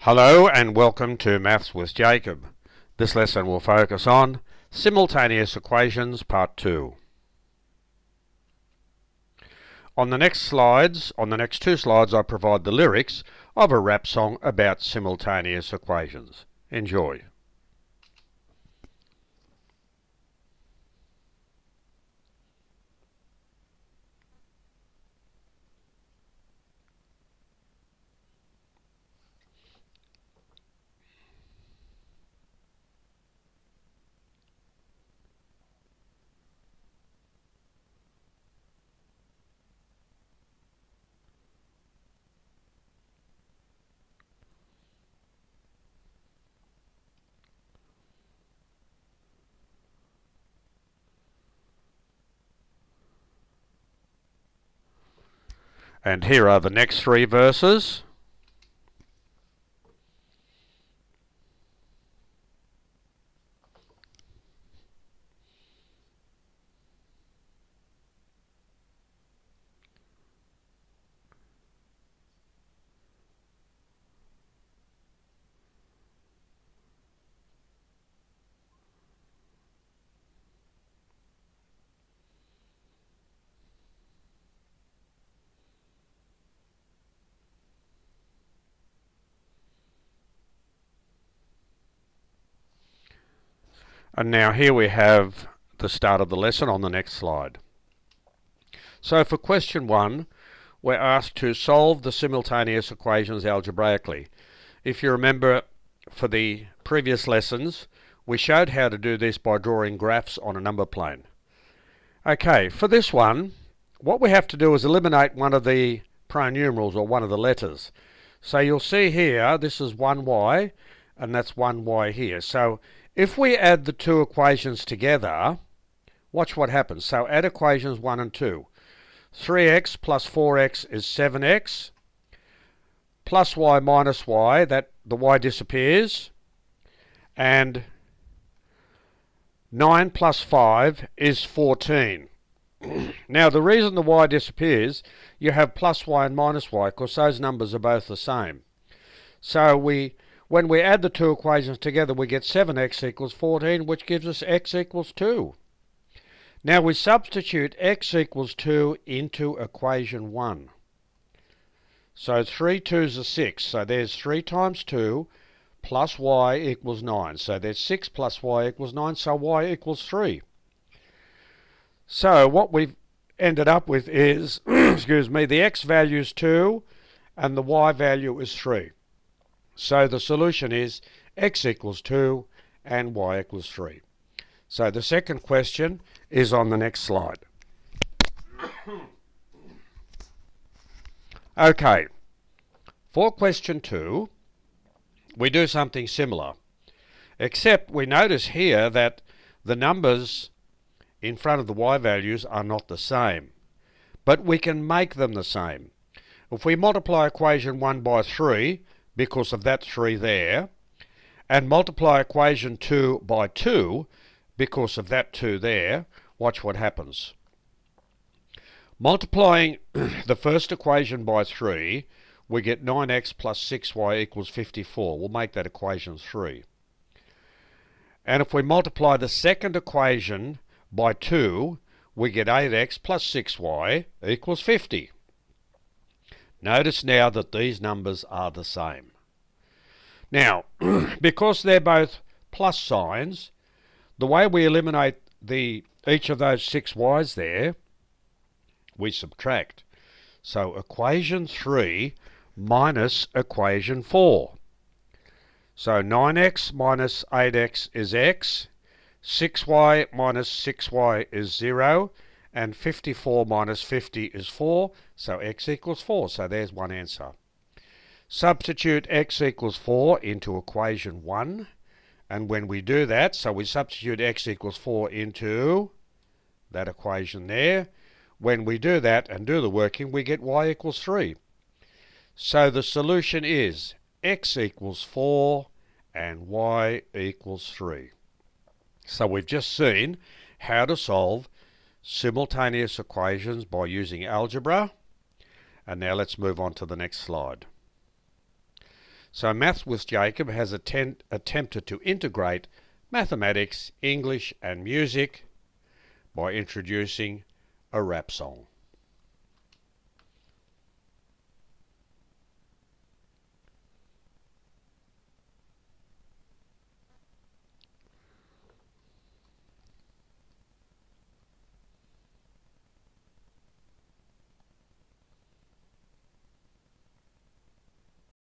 Hello and welcome to Maths with Jacob. This lesson will focus on simultaneous equations part 2. On the next two slides, I provide the lyrics of a rap song about simultaneous equations. Enjoy. And here are the next three verses. And now here we have the start of the lesson on the next slide. So for question 1, we're asked to solve the simultaneous equations algebraically. If you remember, for the previous lessons, we showed how to do this by drawing graphs on a number plane. Okay, for this one, what we have to do is eliminate one of the pronumerals or one of the letters. So you'll see here, this is 1y, and that's 1y here. So if we add the two equations together, watch what happens. So add equations 1 and 2. 3x plus 4x is 7x, plus y minus y, that the y disappears, and 9 plus 5 is 14. Now the reason the y disappears, you have plus y and minus y, because those numbers are both the same. So when we add the two equations together, we get 7x equals 14, which gives us x equals 2. Now we substitute x equals 2 into equation 1. So 3 2's are 6, so there's 3 times 2 plus y equals 9. So there's 6 plus y equals 9, so y equals 3. So what we've ended up with is, excuse me, the x value is 2 and the y value is 3. So the solution is x equals 2 and y equals 3. So the second question is on the next slide. Okay, for question 2, we do something similar, except we notice here that the numbers in front of the y values are not the same, but we can make them the same. If we multiply equation 1 by 3, because of that 3 there, and multiply equation 2 by 2, because of that 2 there, watch what happens. Multiplying the first equation by 3, we get 9x plus 6y equals 54. We'll make that equation 3. And if we multiply the second equation by 2, we get 8x plus 6y equals 50. Notice now that these numbers are the same. Now, because they're both plus signs, the way we eliminate each of those 6 y's there, we subtract. So equation 3 minus equation 4. So 9x minus 8x is x, 6y minus 6y is 0, and 54 minus 50 is 4, so x equals 4. So there's one answer. Substitute x equals 4 into equation 1, and when we do that, so we substitute x equals 4 into that equation there. When we do that and do the working, we get y equals 3. So the solution is x equals 4 and y equals 3. So we've just seen how to solve simultaneous equations by using algebra. And now let's move on to the next slide. So Maths with Jacob has attempted to integrate mathematics, English and music by introducing a rap song.